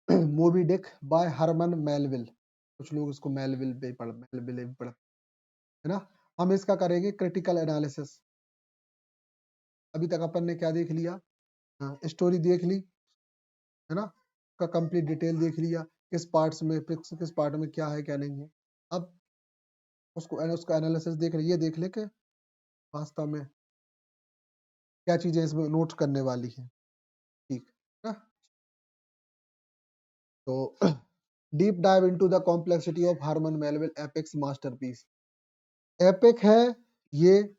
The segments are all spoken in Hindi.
मोबी डिक बाय हरमन मेलविल, कुछ लोग इसको मेलविल भी पढ़, है ना। हम इसका करेंगे क्रिटिकल एनालिसिस। अभी तक अपन ने क्या देख लिया, स्टोरी देख ली, है ना, का कंप्लीट डिटेल देख लिया, किस पार्ट्स में किस पार्ट में क्या है क्या नहीं है। अब उसका एनालिसिस देख ले, ये देख ले कि वास्तव में क्या चीजें इसमें नोट करने वाली है, ठीक है ना। तो deep dive into the complexity of Herman Melville epics masterpiece. Epic है ये,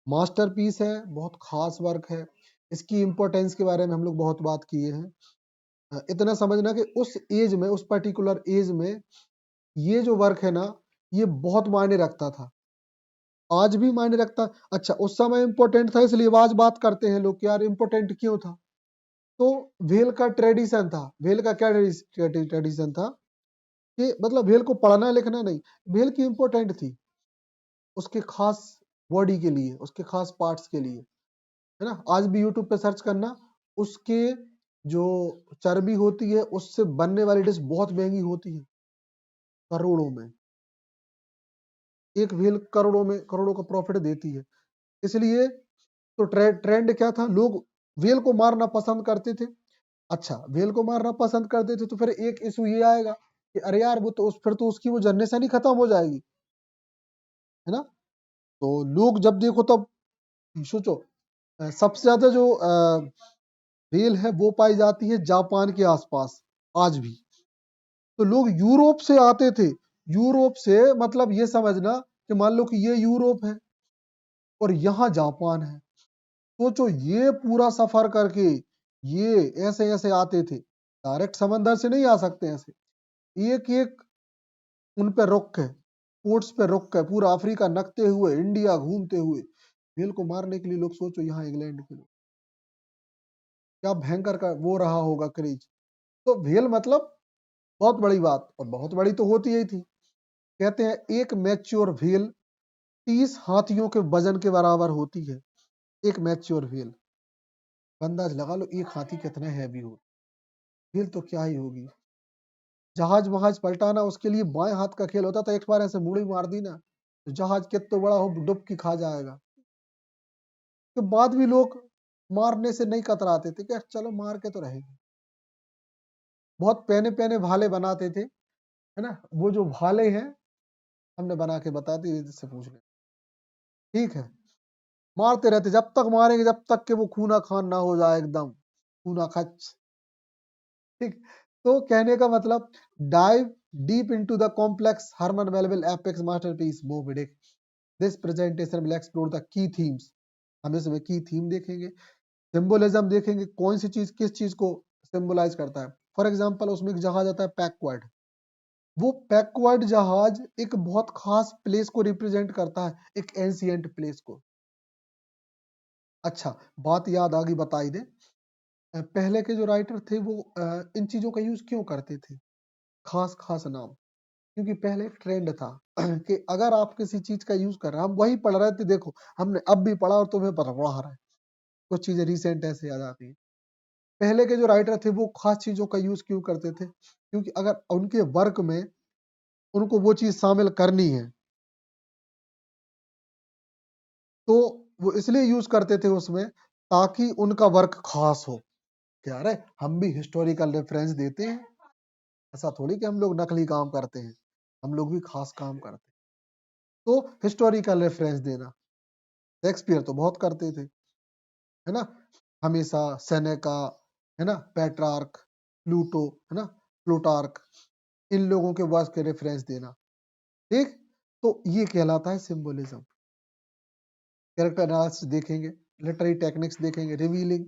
मास्टरपीस है, बहुत खास वर्क है। इसकी इंपॉर्टेंस के बारे में हम लोग बहुत बात किए हैं। इतना समझना कि उस एज में, उस पर्टिकुलर एज में ये जो वर्क है ना, ये बहुत मायने रखता था, आज भी मायने रखता। अच्छा, उस समय इंपॉर्टेंट था, इसलिए आज बात करते हैं लोग कि यार इंपॉर्टेंट क्यों था। तो वेल का ट्रेडिशन था, वेल का क्या ट्रेडिशन था कि मतलब वेल को पढ़ना लिखना नहीं, वेल की इंपॉर्टेंट थी उसके खास बॉडी के लिए, उसके खास पार्ट्स के लिए, है ना। आज भी यूट्यूब पे सर्च करना, उसके जो चर्बी होती है उससे बनने वाली डिश बहुत महंगी होती है, करोड़ों में, एक व्हेल करोड़ों का प्रॉफिट देती है। इसलिए तो ट्रेंड क्या था, लोग व्हेल को मारना पसंद करते थे। अच्छा, व्हेल को मारना पसंद करते थे तो फिर एक इशू ये आएगा कि अरे यार वो तो फिर तो उसकी वो जनरेशन ही खत्म हो जाएगी, है ना। तो लोग जब देखो तब सोचो, सबसे ज्यादा जो व्हेल है वो पाई जाती है जापान के आसपास आज भी। तो लोग यूरोप से आते थे, यूरोप से मतलब ये समझना कि मान लो कि ये यूरोप है और यहाँ जापान है। सोचो ये पूरा सफर करके ये ऐसे ऐसे आते थे, डायरेक्ट समंदर से नहीं आ सकते ऐसे, एक एक उन पे रुक है, पोर्ट्स पे रुक है, पूरा अफ्रीका नकते हुए, इंडिया घूमते हुए व्हेल को मारने के लिए लोग, सोचो यहाँ इंग्लैंड के लोग, क्या भयंकर का वो रहा होगा क्रेज। तो व्हेल मतलब बहुत बड़ी बात, और बहुत बड़ी तो होती ही थी। कहते हैं एक मैच्योर व्हेल 30 हाथियों के वजन के बराबर होती है, एक मैच्योर व्हेल। अंदाज लगा लो एक हाथी कितना हैवी हो, व्हेल तो क्या ही होगी। जहाज वहाज पलटाना उसके लिए बाएं हाथ का खेल होता था, एक बार ऐसे मुड़ी मार दी ना तो जहाज कितना बड़ा हो डुबकी खा जाएगा। के बाद भी लोग मारने से नहीं कतराते थे कि चलो मार के तो रहेंगे। बहुत पहने पहने भाले बनाते थे, है ना। वो जो भाले हैं हमने बना के बता दी, इससे पूछ ले, ठीक है। मारते रहते जब तक मारेंगे, जब तक कि वो खूना खान ना हो जाए, एकदम खूना खच, ठीक। तो कहने का मतलब, dive deep into the complex Herman Melville epics masterpiece Moby Dick. This presentation will explore the key themes. हम इसमें की थीम देखेंगे, सिंबोलिज्म देखेंगे, कौन सी चीज किस चीज को सिंबलाइज करता है। फॉर एग्जांपल उसमें एक जहाज आता है पैकवर्ड, वो पैकवर्ड जहाज एक बहुत खास प्लेस को रिप्रेजेंट करता है, एक एंशिएंट प्लेस को। अच्छा, बात याद आ गई, बताई दे, पहले के जो राइटर थे वो इन चीजों का यूज क्यों करते थे, खास खास नाम, क्योंकि पहले ट्रेंड था कि अगर आप किसी चीज का यूज कर रहे हैं, हम वही पढ़ रहे थे, देखो हमने अब भी पढ़ा और तुम्हें पढ़ा रहा है, कुछ चीजें रिसेंट ऐसे याद आती है। पहले के जो राइटर थे वो खास चीजों का यूज क्यों करते थे, क्योंकि अगर उनके वर्क में उनको वो चीज शामिल करनी है तो वो इसलिए यूज करते थे उसमें, ताकि उनका वर्क खास हो। क्या रहे, हम भी हिस्टोरिकल रेफरेंस देते हैं, ऐसा थोड़ी कि हम लोग नकली काम करते हैं, हम लोग भी खास काम करते हैं। तो हिस्टोरिकल रेफरेंस देना, शेक्सपियर तो बहुत करते थे, है ना, हमेशा सेनेका, है ना, पेट्रार्क, प्लूटो, है ना, प्लूटार्क, इन लोगों के वर्क के रेफरेंस देना, ठीक। तो ये कहलाता है सिंबोलिज्म। कैरेक्टर एनालिसिस देखेंगे, लिटरेरी टेक्निक्स देखेंगे, revealing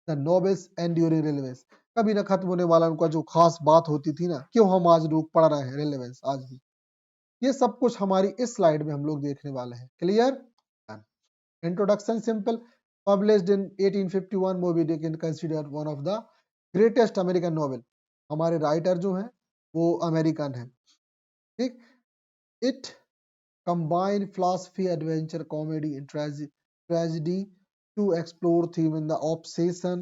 the nobles enduring relevance, कभी ना खत्म होने वाला उनका जो खास बात होती थी ना, क्यों हम आज लोग पढ़ रहे हैं, रेलेवेंस आज भी। ये सब कुछ हमारी इस स्लाइड में हम लोग देखने वाले हैं, clear. Introduction simple, published in 1851, Moby Dick is considered one of the greatest American novel. हमारे राइटर जो हैं वो अमेरिकन हैं, ठीक। It combine philosophy, adventure, comedy, and tragedy to explore theme in the obsession,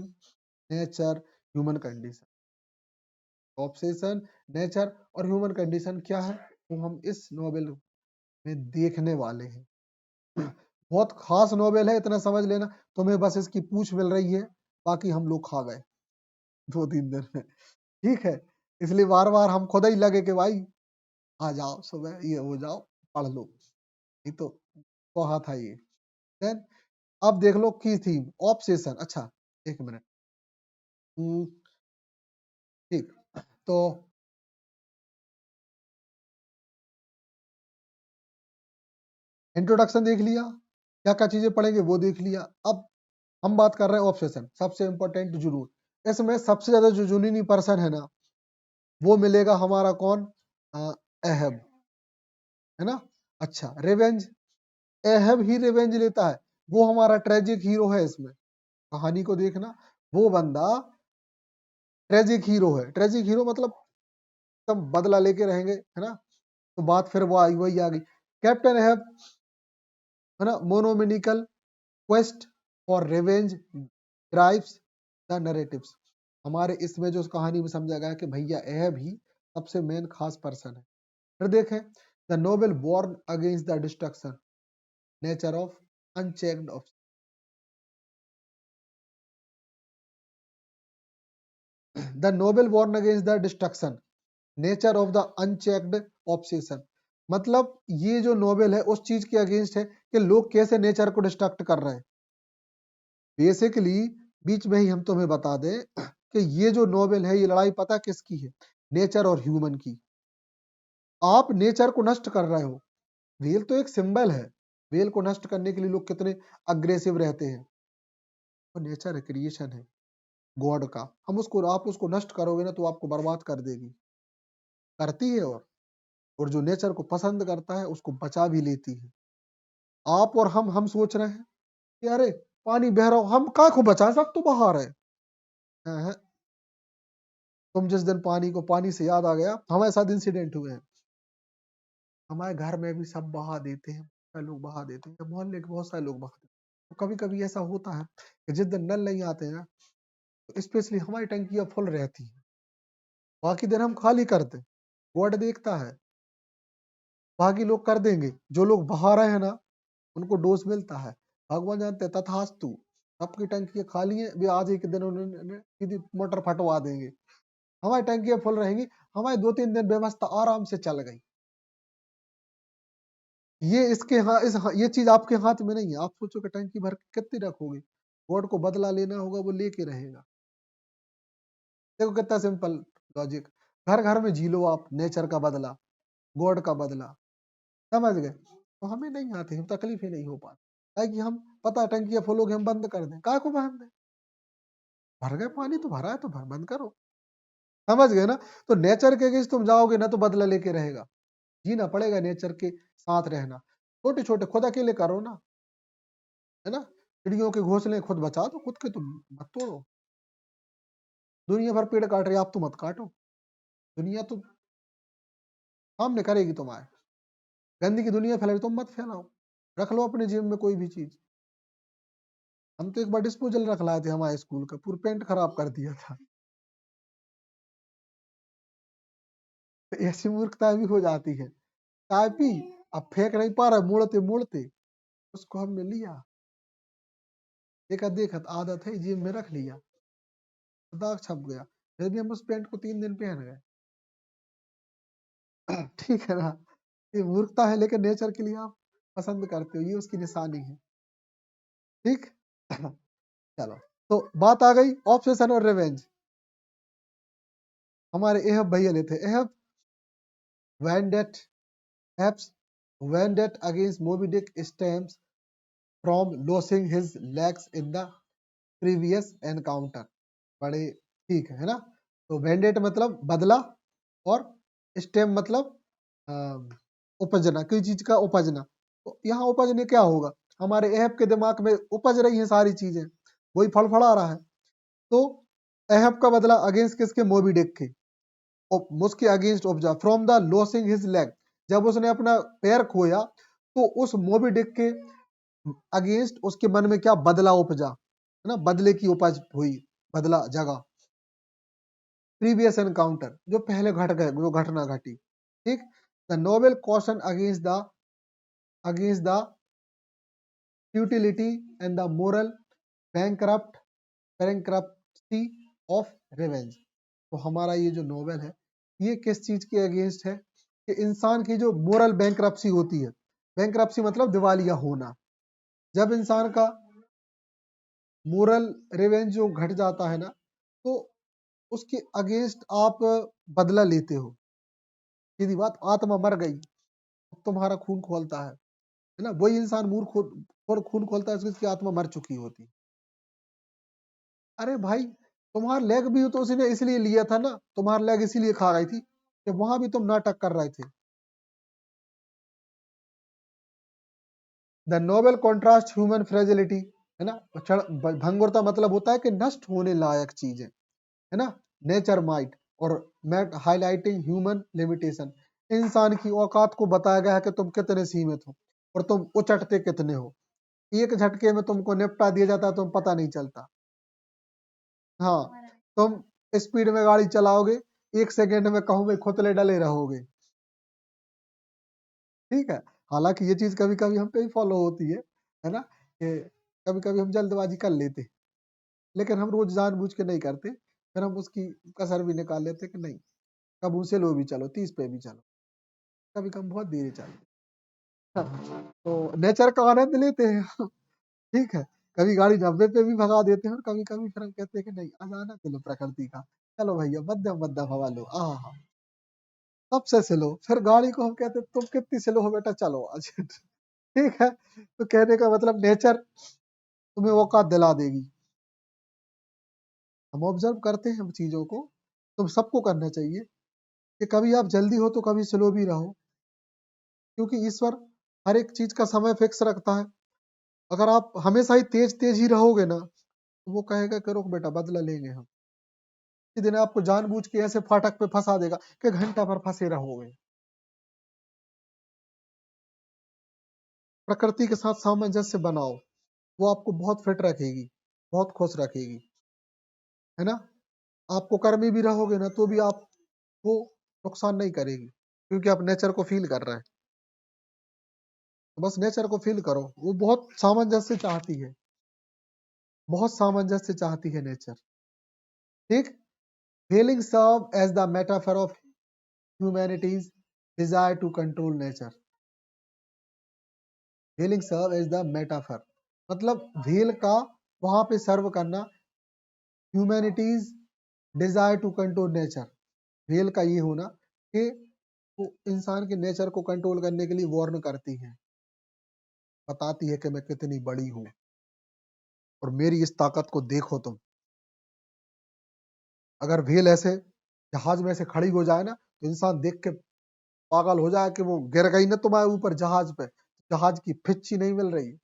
nature, human condition. Obsession, nature और ह्यूमन कंडीशन क्या है तो हम इस नोवेल में देखने वाले हैं। बहुत खास नोवेल है, इतना समझ लेना। तुम्हें बस इसकी पूछ मिल रही है, बाकी हम लोग खा गए 2-3 दिन में। ठीक है, इसलिए बार बार हम खुद ही लगे कि भाई आ जाओ सुबह ये हो जाओ, पढ़ लो, नहीं तो कहा था ये। देन अब देख लो की थीम ऑब्सेशन। अच्छा, एक मिनट। ठीक, तो इंट्रोडक्शन देख लिया, क्या क्या चीजें पढ़ेंगे वो देख लिया। अब हम बात कर रहे हैं ऑब्सेशन, सबसे इंपॉर्टेंट जुनून। इसमें सबसे ज्यादा जो जुनूनी पर्सन है ना, वो मिलेगा हमारा कौन, एहब, है ना। अच्छा, रिवेंज, एहब ही रिवेंज लेता है, वो हमारा ट्रेजिक हीरो है इसमें। कहानी को देखना, वो बंदा ट्रेजिक हीरो है। ट्रेजिक हीरो मतलब सब बदला लेके रहेंगे, है ना। तो बात फिर वो आई वही आ गई। कैप्टन एहब, है ना, monomaniacal quest for revenge drives the narratives. हमारे इसमें जो कहानी में समझा गया कि भैया एहब ही सबसे मेन खास पर्सन है। फिर देखें, the novel warn against the destruction nature of unchecked of, the novel warn against the destruction nature of the unchecked obsession. मतलब ये जो नोबल है उस चीज के अगेंस्ट है कि लोग कैसे नेचर को डिस्ट्रक्ट कर रहे हैं। बेसिकली बीच में ही हम तुम्हें बता दें कि ये जो नोबल है, ये लड़ाई पता किसकी है, नेचर और ह्यूमन की। आप नेचर को नष्ट कर रहे हो। वेल तो एक सिंबल है, वेल को नष्ट करने के लिए लोग कितने अग्रेसिव रहते हैं। और नेचर है, क्रिएशन है गॉड का, हम उसको, आप उसको नष्ट करोगे ना तो आपको बर्बाद कर देगी, करती है। और जो नेचर को पसंद करता है उसको बचा भी लेती है। आप और हम सोच रहे हैं कि अरे पानी बह रहा हो, हम का को बचा, सब तो बहा रहे हैं। हाँ, तुम जिस दिन पानी को, पानी से याद आ गया, हमारे साथ इंसिडेंट हुए हैं। हमारे घर में भी सब बहा देते हैं, बहुत लोग बहा देते हैं, मोहल्ले के बहुत सारे लोग बहा देते हैं। तो कभी कभी ऐसा होता है कि जिस दिन नल नहीं आते हैं, तो स्पेशली हमारी टंकियां फुल रहती है, बाकी दिन हम खाली करते हैं। गॉड देखता है, बाकी लोग कर देंगे, जो लोग बहा रहे हैं ना उनको डोज मिलता है। भगवान जानते हैं, तथास्तु, सबकी टंकियां खाली है, भी आज एक दिन उन्होंने सीधी मोटर फटवा देंगे, हमारी टंकियां फुल रहेंगी। हमारी 2-3 दिन व्यवस्था आराम से चल गई। ये इसके ये चीज आपके हाथ में नहीं है। आप सोचो कि टंकी भर के कितनी रखोगे, गॉड को बदला लेना होगा, वो लेके रहेगा। देखो कितना सिंपल लॉजिक। घर घर में जी लो आप नेचर का बदला, गॉड का बदला, समझ गए। तो हमें नहीं आते, हम तकलीफ ही नहीं हो पाती, ताकि हम पता टंकियां फुल हो गई हम बंद कर दें, का को बंद दें, भर गए पानी तो भरा है तो भर बंद करो, समझ गए ना। तो नेचर के अगेंस्ट तुम जाओगे ना तो बदला लेके रहेगा, जीना पड़ेगा नेचर के साथ रहना। छोटे छोटे खुद अकेले करो ना, है ना। चिड़ियों के घोंसले खुद बचा दो, खुद के तुम मत तोड़ो। दुनिया भर पेड़ काट रही है, आप तो मत काटो, दुनिया तो सामने करेगी तुम्हारे। गंदगी दुनिया फैलाई, तुम मत फैलाओ, रख लो अपने जेब में कोई भी चीज। हम तो एक बार डिस्पोजल रख लाए थे हमारे स्कूल का, पूरा पेंट खराब कर दिया था। तो ऐसी मूर्खता भी हो जाती है। चाय पी, अब फेंक नहीं पा रहा, मुड़ते मुड़ते उसको हमने लिया, देखा देखा आदत है, जेब में रख लिया, दाग छप गया, फिर भी हम उस पेंट को 3 दिन पहन गए। ठीक है ना। ये मूर्खता है, लेकिन नेचर के लिए आप पसंद करते हो, ये उसकी निशानी है। ठीक। चलो, तो बात आ गई ऑब्सेशन और रिवेंज। हमारे एहब भैया लेते एहब वेंडेट एप्स vendetta against Moby Dick stems from losing his legs in the previous encounter. बड़े ठीक है ना। तो वेंडेट मतलब बदला, और स्टेम मतलब अ, उपजना, किसी चीज का उपजना। तो यहाँ उपजने क्या होगा, हमारे एहब के दिमाग में उपज रही है सारी चीजें, वही फड़फड़ा रहा है। तो एहब का बदला अगेंस्ट किसके, मोबी डिक के, उसके अगेंस्ट उपजा from the losing his leg, जब उसने अपना पैर खोया तो उस मोबी डिक के अगेंस्ट उसके मन में क्या बदला उपजा, है ना, बदले की उपज हुई, बदला जगा। प्रीवियस एनकाउंटर, जो पहले घट गए, जो घटना घटी, ठीक। The Nobel question against the futility and the moral bankruptcy of revenge। तो हमारा ये जो नोवेल है, ये किस चीज के अगेंस्ट है कि इंसान की जो मोरल बैंक्रप्सी होती है, बैंक्रप्सी मतलब दिवालिया होना, जब इंसान का मोरल रिवेंज जो घट जाता है ना, तो उसके अगेंस्ट आप बदला लेते हो। सीधी बात, आत्मा मर गई, तुम्हारा खून खोलता है ना, वही इंसान खून खोलता है जिसकी आत्मा मर चुकी होती। अरे भाई, तुम्हारा लेग भी तो उसने इसलिए लिया था ना, तुम्हारा लेग इसीलिए खा गई थी कि वहां भी तुम नाटक कर रहे थे। The Nobel contrast human fragility, है ना, भंगुरता मतलब होता है कि नष्ट होने लायक चीजें, है ना, नेचर माइट, और मैट हाईलाइटिंग ह्यूमन लिमिटेशन, इंसान की औकात को बताया गया है कि तुम कितने सीमित हो और तुम उचटते कितने हो, एक झटके में तुमको निपटा दिया जाता है, तुम पता नहीं चलता। हाँ, तुम स्पीड में गाड़ी चलाओगे, एक सेकेंड में कहूँ में खोतले डले रहोगे, ठीक है। हालांकि ये चीज कभी कभी हम पे भी फॉलो होती है ना, कि कभी कभी हम जल्दबाजी कर लेते, लेकिन हम रोज जानबूझ के नहीं करते, फिर हम उसकी कसर भी निकाल लेते कि नहीं, कब उसे लो भी चलो, 30 पे भी चलो, कभी कभी बहुत धीरे चलते। हाँ, तो नेचर का आनंद लेते हैं ठीक है, कभी गाड़ी 90 पे भी भगा देते हैं, और कभी कभी फिर हम कहते हैं कि नहीं, आज आनंद लो प्रकृति का, चलो भैया मध्यम मध्यम हवा लो, आहा, सबसे स्लो, फिर गाड़ी को हम कहते हैं तुम कितनी स्लो हो बेटा, चलो आज ठीक है। तो कहने का मतलब नेचर तुम्हें औकात दिला देगी। हम ऑब्जर्व करते हैं चीजों को, तो सबको करना चाहिए कि कभी आप जल्दी हो तो कभी स्लो भी रहो, क्योंकि ईश्वर हर एक चीज का समय फिक्स रखता है। अगर आप हमेशा ही तेज तेज ही रहोगे ना, तो वो कहेगा कि रुक बेटा, बदला लेंगे हम। किसी दिन आपको जानबूझ के ऐसे फाटक पे फंसा देगा कि घंटा भर फंसे रहोगे। प्रकृति के साथ सामंजस्य बनाओ, वो आपको बहुत फिट रखेगी, बहुत खुश रखेगी, है ना। आपको कर्मी भी रहोगे ना, तो भी आपको नुकसान नहीं करेगी, क्योंकि आप नेचर को फील कर रहे हैं। तो बस नेचर को फील करो, वो बहुत सामंजस्य चाहती है, बहुत सामंजस्य चाहती है नेचर, ठीक। Feeling serve as the metaphor of humanity's desire to control nature. Feeling serve as the metaphor मतलब व्हील का वहां पे सर्व करना, humanity's desire to control nature, wheel का ये होना कि वो इंसान के नेचर को कंट्रोल करने के लिए वार्न करती है, बताती है कि मैं कितनी बड़ी हूँ और मेरी इस ताकत को देखो तुम। अगर व्हेल ऐसे जहाज में ऐसे खड़ी हो जाए ना, तो इंसान देख के पागल हो जाए कि वो गिर गई ना तुम्हारे ऊपर जहाज पे, जहाज की फिच्ची नहीं मिल रही,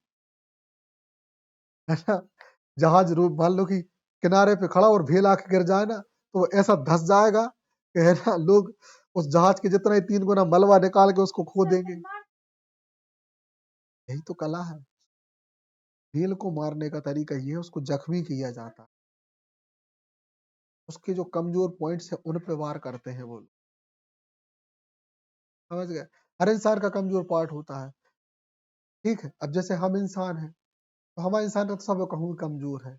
है ना। जहाज मान लो कि किनारे पे खड़ा और व्हेल आके गिर जाए ना, तो वो ऐसा धस जाएगा कि, है ना, लोग उस जहाज के जितना ही 3 गुना मलबा निकाल के उसको खो देंगे। यही तो कला है, व्हेल को मारने का तरीका ये है, उसको जख्मी किया जाता है, उसके जो कमजोर पॉइंट्स है उन पे वार करते हैं वो लोग, समझ गए। हर इंसान का कमजोर पार्ट होता है, ठीक है। अब जैसे हम इंसान हैं, तो हमारा इंसान का तो सब कहूँ कमजोर है,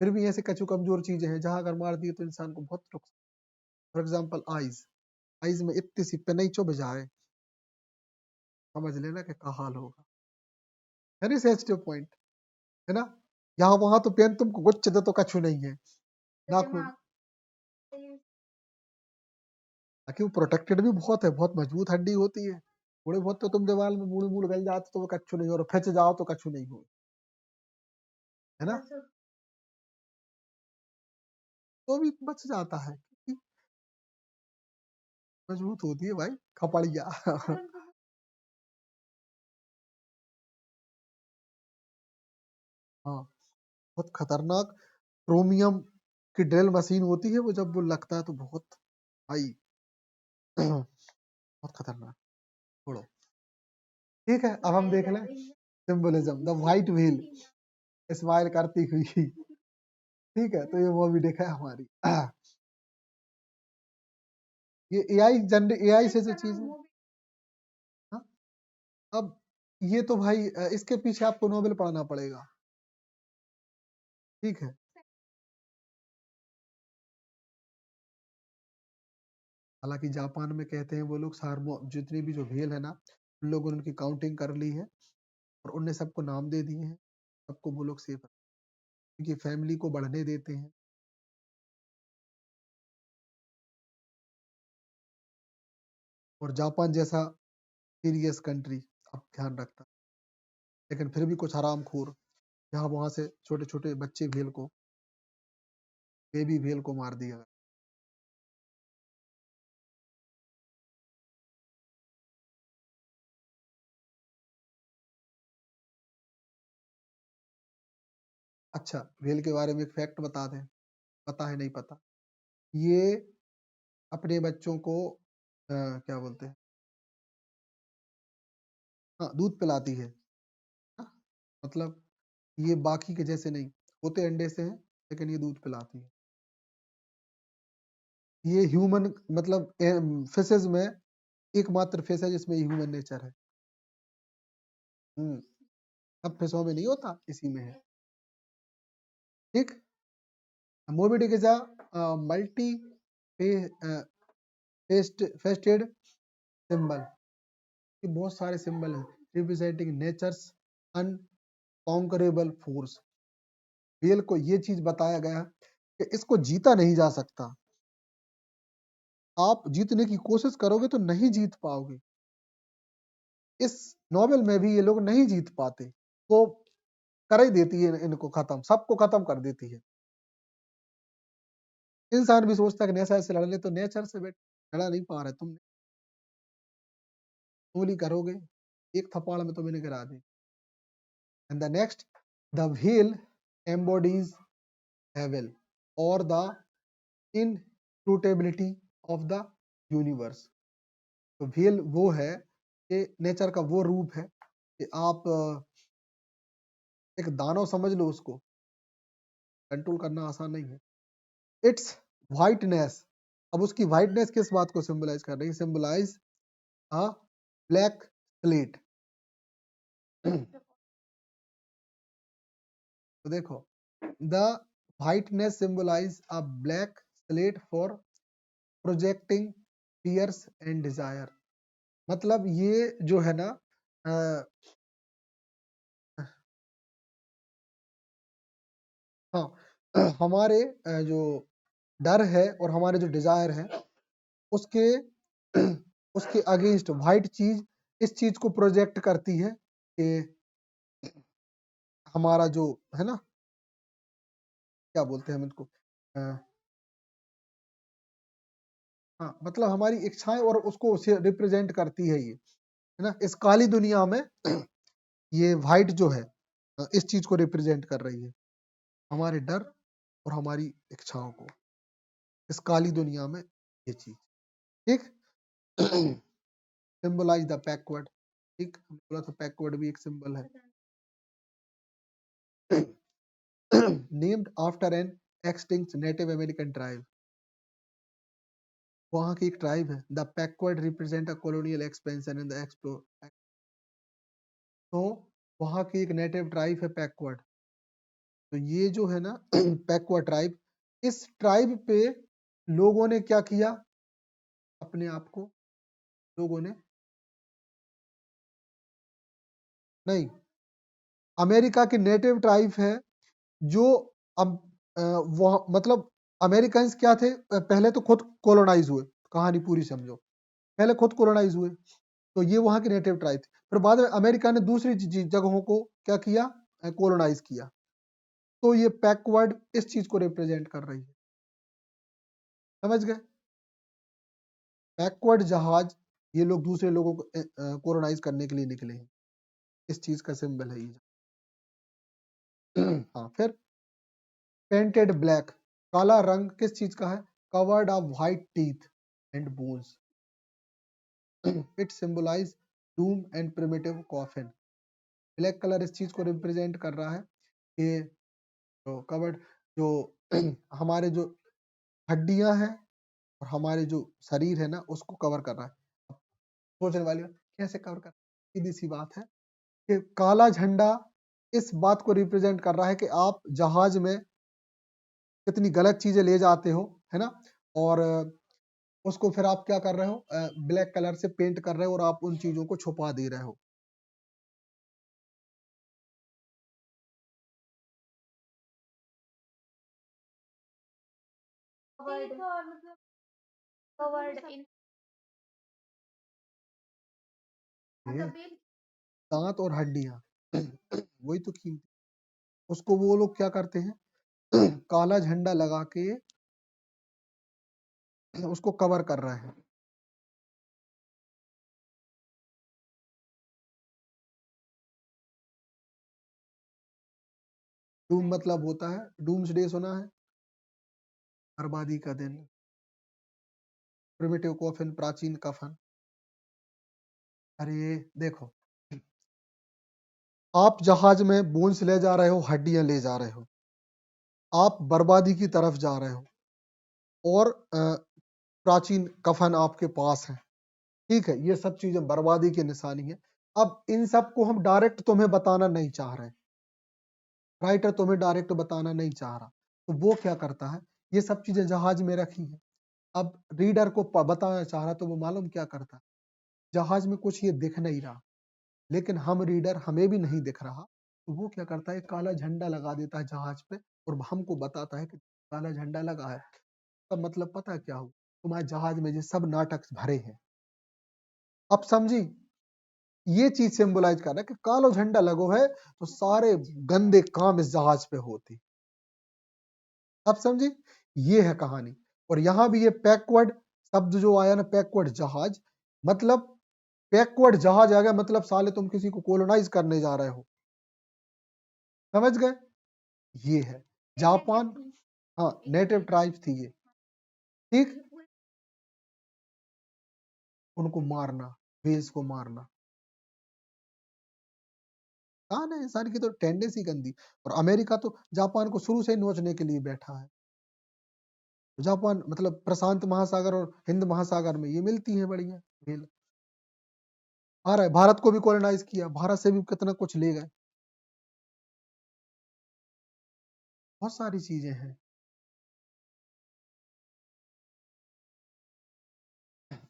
फिर भी ऐसे कछु कमजोर चीजें हैं जहां अगर मार दिए तो इंसान को बहुत नुकसान। फॉर एग्जाम्पल आईज, आईज में इतनी सी पे नहीं चुभ जाए, समझ लेना कि क्या हाल होगा, वेरी सेंसिटिव पॉइंट, है ना। यहाँ वहां तो पेन तुमको गुच्छ दे तो कछु नहीं है, नाखून, ताकि वो प्रोटेक्टेड भी बहुत है, बहुत मजबूत हड्डी होती है, थोड़े बहुत तो तुम दीवार में मूड़ मूड़ गल जाते तो वो कछु नहीं हो, और फिच जाओ तो कछु नहीं हो, है ना, तो भी बच जाता है, क्योंकि मजबूत होती है भाई, खपड़िया हाँ, बहुत खतरनाक क्रोमियम की ड्रिल मशीन होती है वो, जब वो लगता है तो बहुत भाई बहुत खतरनाक। छोड़ो, ठीक है, अब हम देख लें symbolism, the white wheel smile करती हुई ठीक है, तो ये मूवी देखा है हमारी ये एआई से जो चीज है। हाँ, अब ये तो भाई इसके पीछे आपको नोबेल पढ़ना पड़ेगा, ठीक है। हालांकि जापान में कहते हैं वो लोग सार्वो जितनी भी जो व्हेल है ना, उन लोगों ने उनकी काउंटिंग कर ली है और उनने सबको नाम दे दिए हैं, सबको वो लोग सेफ उनकी फैमिली को बढ़ने देते हैं। और जापान जैसा सीरियस कंट्री अब ध्यान रखता, लेकिन फिर भी कुछ हरामखोर यहाँ वहां से छोटे छोटे बच्चे भेल को, बेबी भेल को मार दिया। अच्छा, भेल के बारे में एक फैक्ट बता दें, पता है नहीं पता, ये अपने बच्चों को क्या बोलते हैं, हाँ दूध पिलाती है। हाँ, मतलब ये बाकी के जैसे नहीं, होते अंडे से हैं लेकिन ये दूध पिलाती है। ये ह्यूमन मतलब फिशेज में एकमात्र फिश है जिसमें ह्यूमन नेचर है। सब फिशों में नहीं होता, इसी में है, ठीक। Moby Dick is a multi faceted symbol, ये बहुत सारे सिंबल हैं representing nature's unconquerable force. Whale को ये चीज बताया गया कि इसको जीता नहीं जा सकता, आप जीतने की कोशिश करोगे तो नहीं जीत पाओगे। इस नोवेल में भी ये लोग नहीं जीत पाते, वो कर ही देती है इनको खत्म, सबको खत्म कर देती है। इंसान भी सोचता है कि नेचर से लड़ ले, तो नेचर से लड़ा नहीं पा रहे तुम, गोली करोगे एक थप्पड़ में तो मैंने गिरा दी। And the next, the whale embodies evil or the inscrutability of the universe. तो व्हेल वो है कि नेचर का वो रूप है कि आप एक दानव समझ लो, उसको कंट्रोल करना आसान नहीं है। इट्स व्हाइटनेस, अब उसकी व्हाइटनेस किस बात को सिंबलाइज कर रही है, सिंबलाइज अ ब्लैक स्लेट। तो देखो, the whiteness symbolize a black slate for projecting fears and desire. मतलब ये जो है ना, अ, हाँ, हमारे जो डर है और हमारे जो डिजायर है उसके उसके अगेंस्ट व्हाइट चीज इस चीज को प्रोजेक्ट करती है कि हमारा जो है ना, क्या बोलते हैं हम इसको, हाँ मतलब हमारी इच्छाएं और उसको रिप्रेजेंट करती है ये, है ना। इस काली दुनिया में ये व्हाइट जो है इस चीज को रिप्रेजेंट कर रही है, हमारे डर और हमारी इच्छाओं को, इस काली दुनिया में ये चीज, ठीक। सिंबलाइज द बैकवर्ड, ठीक, हमने बोला था बैकवर्ड भी एक सिंबल है। Named after N extinct native American tribe, वहां की एक ट्राइब है। The backward represent a colonial expansion in the explore, तो वहां की एक नेटिव ट्राइब है बैकवर्ड। तो ये जो है ना बैकवर्ड ट्राइब, इस ट्राइब पे लोगों ने क्या किया, अपने आप को लोगों ने, नहीं, अमेरिका की नेटिव ट्राइब है जो अब वह मतलब अमेरिकन्स क्या थे, पहले तो खुद कॉलोनाइज हुए, कहानी पूरी समझो, पहले खुद कॉलोनाइज हुए, तो ये वहां की नेटिव ट्राइब थी, फिर बाद में अमेरिका ने दूसरी जगहों को क्या किया, कॉलोनाइज किया। तो ये बैकवर्ड इस चीज को रिप्रेजेंट कर रही है, समझ गए। बैकवर्ड जहाज, ये लोग दूसरे लोगों को कॉलोनाइज करने के लिए निकले हैं, इस चीज का सिंबल है ये। हाँ, फिर पेंटेड ब्लैक, काला रंग किस चीज का है, covered of white teeth and bones, it symbolize doom and primitive coffin. Black colour इस चीज को रिप्रेजेंट कर रहा है कि जो कवर्ड, जो हमारे जो हड्डियां हैं और हमारे जो शरीर है ना उसको कवर कर रहा है। अब सोचने वाली बात, कैसे कवर कर, सीधी सी बात है कि काला झंडा इस बात को रिप्रेजेंट कर रहा है कि आप जहाज में कितनी गलत चीजें ले जाते हो, है ना, और उसको फिर आप क्या कर रहे हो, ब्लैक कलर से पेंट कर रहे हो और आप उन चीजों को छुपा दे रहे हो। ये दांत और हड्डियां वही तो कीमती, उसको वो लोग क्या करते हैं काला झंडा लगा के उसको कवर कर रहे हैं। डूम मतलब होता है, डूम्सडे सुना है, बर्बादी का दिन, प्रिमिटिव कॉफिन, प्राचीन कफन। अरे देखो, आप जहाज में बोन्स ले जा रहे हो, हड्डियां ले जा रहे हो, आप बर्बादी की तरफ जा रहे हो, और प्राचीन कफन आपके पास है, ठीक है, ये सब चीजें बर्बादी की निशानी है। अब इन सब को हम डायरेक्ट तुम्हें बताना नहीं चाह रहे, राइटर तुम्हें डायरेक्ट बताना नहीं चाह रहा, तो वो क्या करता है, ये सब चीजें जहाज में रखी है, अब रीडर को बताना चाह रहा, तो वो मालूम क्या करता है, जहाज में कुछ ये दिख नहीं रहा, लेकिन हम रीडर, हमें भी नहीं दिख रहा, तो वो क्या करता है, काला झंडा लगा देता है जहाज पे और हमको बताता है कि काला झंडा लगा है। तब मतलब पता है क्या हो, तुम्हारे जहाज में ये सब नाटक भरे हैं। अब समझी, ये चीज सिंबलाइज कर रहा है कि कालो झंडा लगो है तो सारे गंदे काम इस जहाज पे होते। अब समझी, ये है कहानी। और यहां भी ये बैकवर्ड शब्द जो आया ना, बैकवर्ड जहाज, मतलब बैकवर्ड जहाज आ गया, मतलब साले तुम किसी को कोलोनाइज करने जा रहे हो, समझ गए, ये है जापान। हाँ, नेटिव ट्राइब्स थी ये, ठीक, उनको मारना, वेल्स को मारना, हाँ ना, इंसान की तो टेंडेंसी गंदी। और अमेरिका तो जापान को शुरू से ही नोचने के लिए बैठा है। जापान मतलब प्रशांत महासागर और हिंद महासागर में ये मिलती है बढ़िया वेल, आ रहा है, भारत को भी कॉलोनाइज किया, भारत से भी कितना कुछ ले गए, बहुत सारी चीजें हैं।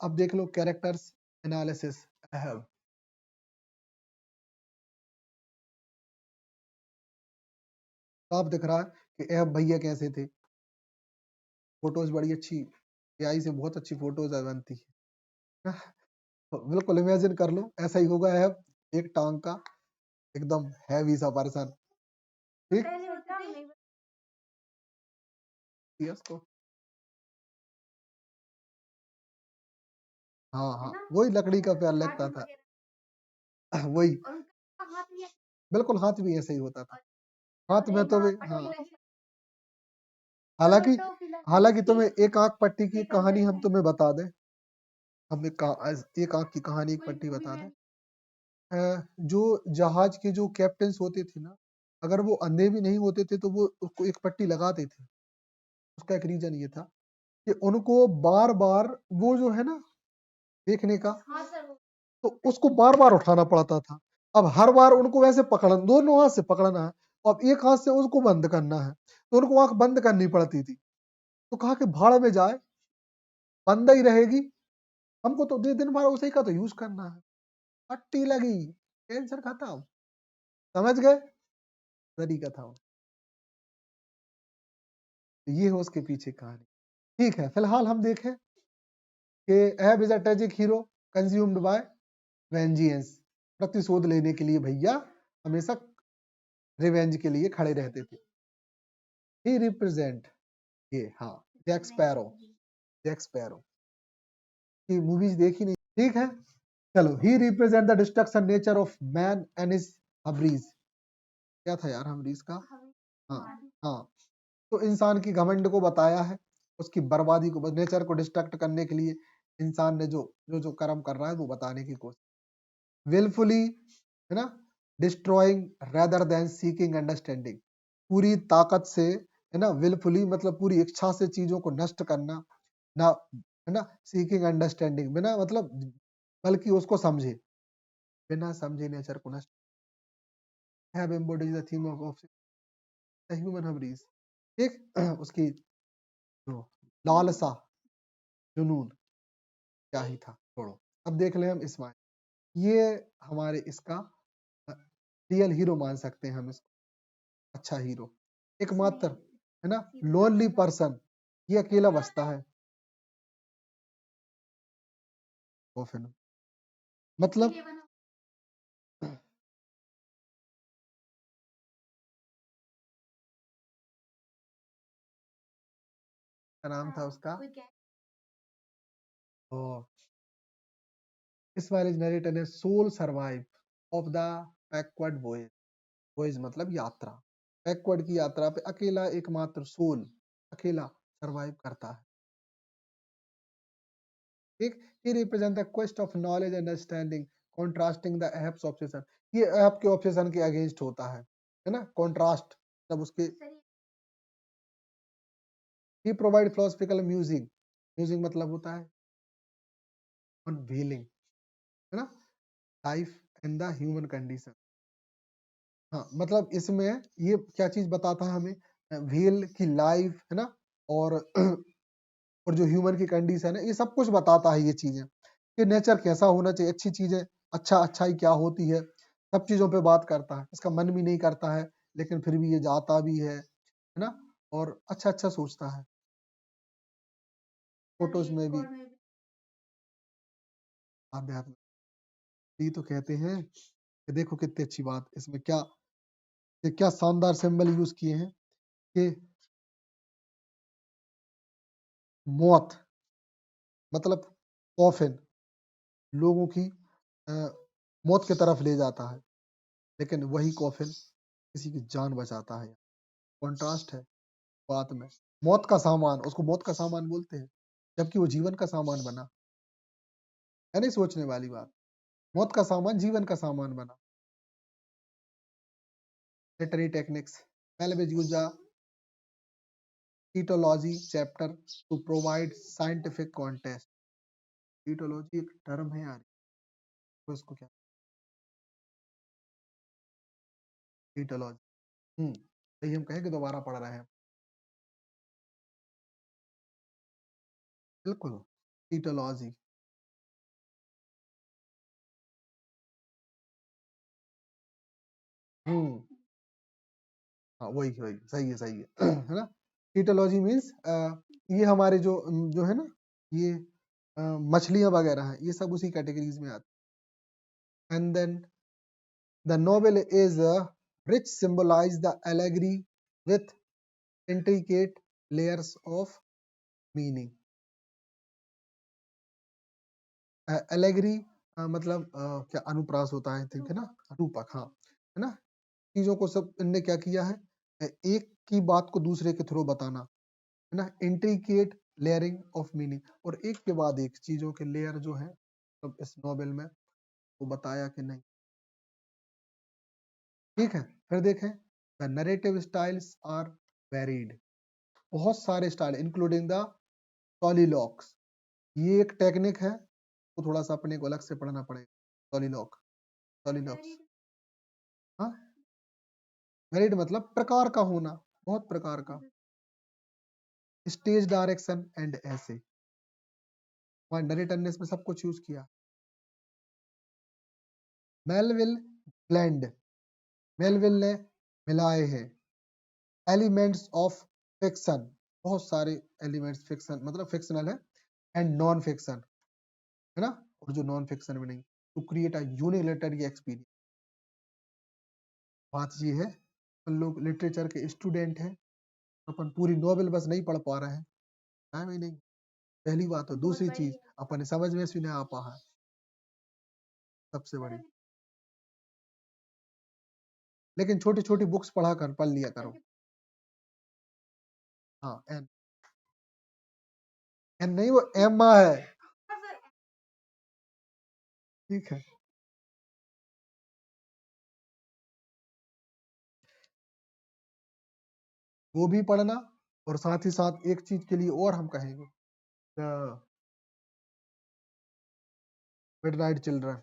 अब देख लो कैरेक्टर्स एनालिसिस, साफ दिख रहा है कि एहब भैया कैसे थे, फोटोज बड़ी अच्छी, एआई से बहुत अच्छी फोटोज बनती है। तो बिल्कुल इमेजिन कर लो ऐसा ही होगा एहब, एक टांग का, एकदम हैवी सा पर्सन, ठीक, यस तो, हाँ हाँ, वही लकड़ी का प्यार लगता था, वही, बिल्कुल हाथ भी ऐसे ही होता था, हाथ में तो भी, हाँ, हालांकि हालांकि तुम्हें एक आंख पट्टी की कहानी हम तुम्हें बता दें, हम एक आंख की कहानी, एक पट्टी बता दें। जो जहाज के जो कैप्टन होते थे ना, अगर वो अंधे भी नहीं होते थे तो वो उसको एक पट्टी लगाते थे। उसका एक रीजन ये था कि उनको बार बार वो जो है ना देखने का, तो उसको बार बार उठाना पड़ता था। अब हर बार उनको वैसे पकड़ना, दोनों हाथ से पकड़ना है, अब एक हाथ से उसको बंद करना है, तो उनको आंख बंद करनी पड़ती थी। तो कहा कि भाड़ में जाए, बंद ही रहेगी, हमको तो दिन भर उसी का तो यूज करना है, पट्टी लगी, टेंशन खत्म, समझ गए, तरीका था वो। तो ये है उसके पीछे कहानी। ठीक है, फिलहाल हम देखें कि एब is a tragic hero consumed by vengeance, प्रतिशोध लेने के लिए भैया हमेशा रिवेंज के लिए खड़े रहते थे। ही रिप्रेजेंट, ये हाँ, जैक स्पैरो, जैक स्पैरो की मूवीज देखी नहीं, ठीक है, चलो, he represent the destruction nature of man and his hubris, क्या था यार हब्रीज का, हाँ हाँ, तो इंसान की घमंड को बताया है, उसकी बर्बादी को, नेचर को डिस्ट्रक्ट करने के लिए इंसान ने जो जो जो कर्म कर रहा है वो बताने की कोशिश, विलफुली, है ना, destroying rather than seeking understanding, पूरी ताकत से, है ना, विलफुली मतलब पूरी इच्छा से चीजों को नष्ट करना, ना, है ना, सीकिंग अंडरस्टैंडिंग, बिना मतलब, बल्कि उसको समझे, बिना समझे नेचर को नष्ट, have embodies the theme of the human hubris. ठीक उसकी जो लालसा, जुनून, क्या ही था, छोड़ो। अब देख ले हम इस्माइल, ये हमारे इसका रियल हीरो मान सकते हैं हम इसको, अच्छा हीरो, एकमात्र, है ना, लोनली पर्सन, ये अकेला बचता है वो फिल्म, मतलब क्या नाम था उसका, ओ, इस मैरिज नरेटर ने sole survive of the backward voyage, voyage मतलब यात्रा, बैकवर्ड की यात्रा पे अकेला एकमात्र सोल, अकेला सर्वाइव करता है। ठीक, he represent the quest of knowledge and understanding contrasting the apes obsession, ये ऐप के ऑब्सेशन के अगेंस्ट होता है ना, कॉन्ट्रास्ट, तब उसके, he provide philosophical musing, music मतलब होता है अनवीलिंग, है ना, life and the human condition. हाँ, मतलब इसमें ये क्या चीज बताता है हमें, व्हील की लाइफ, है ना, और और जो ह्यूमन की कंडीशन है, ये सब कुछ बताता है ये चीजें, कि नेचर कैसा होना चाहिए, अच्छी चीजें, अच्छाई क्या होती है, सब चीजों पे बात करता है। इसका मन भी नहीं करता है, लेकिन फिर भी ये जाता भी है ना, और अच्छा अच्छा सोचता है, फोटोज में भी आध्यात्म, ये तो कहते हैं कि देखो कितनी अच्छी बात, इसमें क्या, ये क्या शानदार सिंबल यूज किए हैं कि मौत मतलब कॉफिन लोगों की अ, मौत की तरफ ले जाता है, लेकिन वही कॉफिन किसी की जान बचाता है। कॉन्ट्रास्ट है बात में, मौत का सामान, उसको मौत का सामान बोलते हैं, जबकि वो जीवन का सामान बना, है नहीं सोचने वाली बात, मौत का सामान जीवन का सामान बना। Literary techniques, Melville used a etymology chapter to provide scientific context। etymology एक टर्म है यार, तो इसको क्या, etymology, यही हम कहें कि दोबारा पढ़ रहे हैं, बिल्कुल, etymology, हम्म, हाँ वही वही, सही है सही है है ना, कीटोलॉजी मीन्स ये हमारे जो है ना, ये मछलियां वगैरह हैं, ये सब उसी कैटेगरीज में आती है। And then the novel is rich symbolize the allegory with intricate layers of meaning. Allegory मतलब क्या अनुप्रास होता है, थिंक, है ना, रूपक, हाँ, है ना, चीजों को सब इनने क्या किया है, एक की बात को दूसरे के थ्रू बताना, है ना, इंट्रिकेट लेयरिंग ऑफ मीनिंग, और एक के बाद एक चीजों के लेयर जो है, तो इस नोवेल में वो बताया कि नहीं। ठीक है, फिर देखें, the narrative styles are varied, बहुत सारे स्टाइल इंक्लूडिंग द सॉलिलॉक्स, ये एक टेक्निक है, तो थोड़ा सा अपने को अलग से पढ़ना पड़ेगा, सॉलिलॉक, सॉलिलॉक्स, हाँ, वेरीड मतलब प्रकार का होना, बहुत प्रकार का, स्टेज डायरेक्शन एंड ऐसे, वहां नरेटर ने इसमें सब कुछ यूज किया। मेलविल ब्लेंड, मेलविल ने मिलाए हैं एलिमेंट्स ऑफ फिक्शन, बहुत सारे एलिमेंट्स, फिक्शन मतलब फिक्शनल है, एंड नॉन फिक्शन, है ना, और जो नॉन फिक्शन भी नहीं, टू क्रिएट अ यूनिलेटरी एक्सपीरियंस। बात ये है, हम लोग लिटरेचर के स्टूडेंट हैं, अपन पूरी नॉवेल बस नहीं पढ़ पा रहे हैं, टाइम ही नहीं, पहली बात। तो दूसरी चीज, अपन समझ में से नहीं आ पा है, सबसे बड़ी, लेकिन छोटी छोटी बुक्स पढ़ा कर पढ़ लिया करो। हाँ, एन, एन नहीं, वो एम्मा है, ठीक है, वो भी पढ़ना, और साथ ही साथ एक चीज के लिए और हम कहेंगे, द मिडनाइट चिल्ड्रन।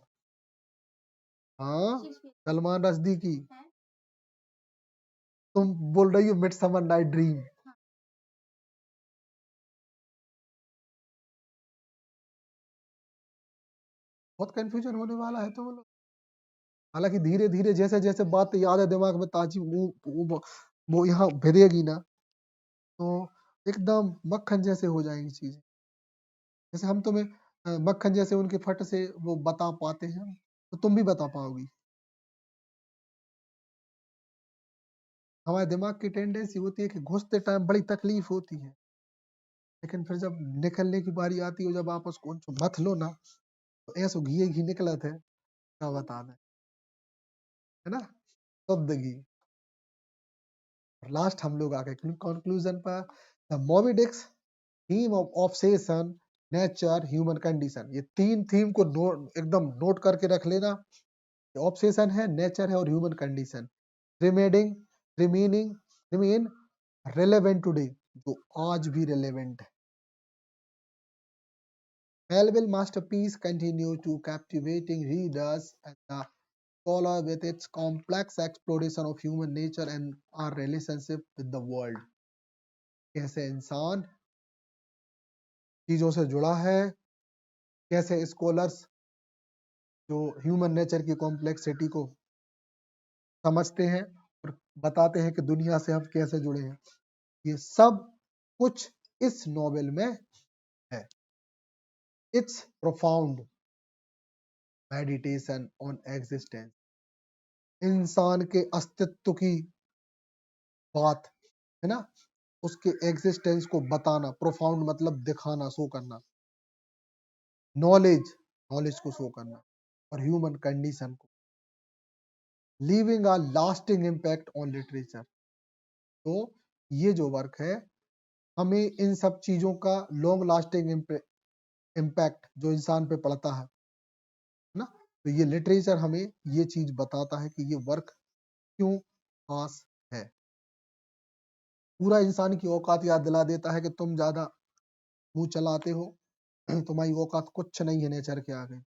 हाँ, सलमान रश्दी की। तुम बोल रही हो मिड समर नाइट ड्रीम। बहुत कंफ्यूजन होने वाला है तुम लोग। हालांकि धीरे धीरे जैसे जैसे बात याद है दिमाग में ताजी वो यहाँ भिदेगी ना, तो एकदम मक्खन जैसे हो जाएंगी चीजें। जैसे हम तुम्हें मक्खन जैसे उनके फट से वो बता पाते हैं, तो तुम भी बता पाओगी। हमारे दिमाग की टेंडेंसी होती है कि घुसते टाइम बड़ी तकलीफ होती है, लेकिन फिर जब निकलने की बारी आती है, जब आप उसको मथ लो ना, तो ऐसा घी घी निकलत है, क्या बता दें, है ना, शुद्ध घी। लास्ट हम लोग आ गए कंक्लूजन पर। The Moby Dick's theme of obsession, nature, human condition. ये तीन थीम को एकदम नोट करके रख लेना। ऑब्सेशन है, नेचर है और human condition. Remaining remaining remain relevant today, जो आज भी रेलेवेंट है। Melville masterpiece continue to captivating readers and the scholar with its complex exploration of human nature and our relationship with the world। कैसे इंसान चीजों से जुड़ा है, कैसे स्कॉलर्स जो ह्यूमन नेचर की कॉम्प्लेक्सिटी को समझते हैं और बताते हैं कि दुनिया से हम कैसे जुड़े हैं, ये सब कुछ इस नॉवेल में है। It's profound meditation on existence, इंसान के अस्तित्व की बात, है ना, उसके एग्जिस्टेंस को बताना। प्रोफाउंड मतलब दिखाना, शो करना। नॉलेज, नॉलेज को शो करना। और ह्यूमन कंडीशन को, leaving a lasting impact on literature. तो ये जो वर्क है, हमें इन सब चीजों का लॉन्ग लास्टिंग इम्पैक्ट जो इंसान पे पड़ता है ना, तो ये लिटरेचर हमें ये चीज बताता है कि ये वर्क क्यों खास है। पूरा इंसान की औकात याद दिला देता है कि तुम ज्यादा मुंह चलाते हो, तुम्हारी औकात कुछ नहीं है नेचर के आगे।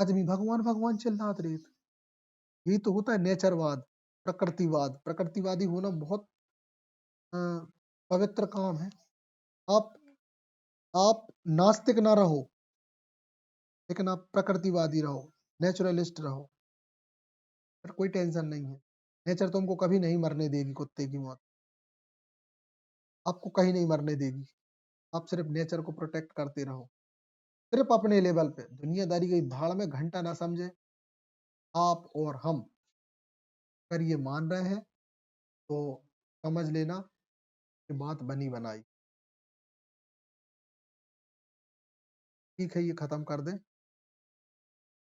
आदमी भगवान भगवान चिल्लाते रहे। यही तो होता है नेचरवाद, प्रकृतिवाद। प्रकृतिवादी होना बहुत अ, पवित्र काम है। आप आप नास्तिक ना रहो, लेकिन आप प्रकृतिवादी रहो, नेचुरलिस्ट रहो, फिर कोई टेंशन नहीं है। नेचर तुमको कभी नहीं मरने देगी कुत्ते की मौत, आपको कहीं नहीं मरने देगी। आप सिर्फ नेचर को प्रोटेक्ट करते रहो, सिर्फ अपने लेवल पे। दुनियादारी की भाड़ में घंटा ना समझे। आप और हम अगर ये मान रहे हैं, तो समझ लेना कि बात बनी बनाई। ठीक है, ये खत्म कर दें।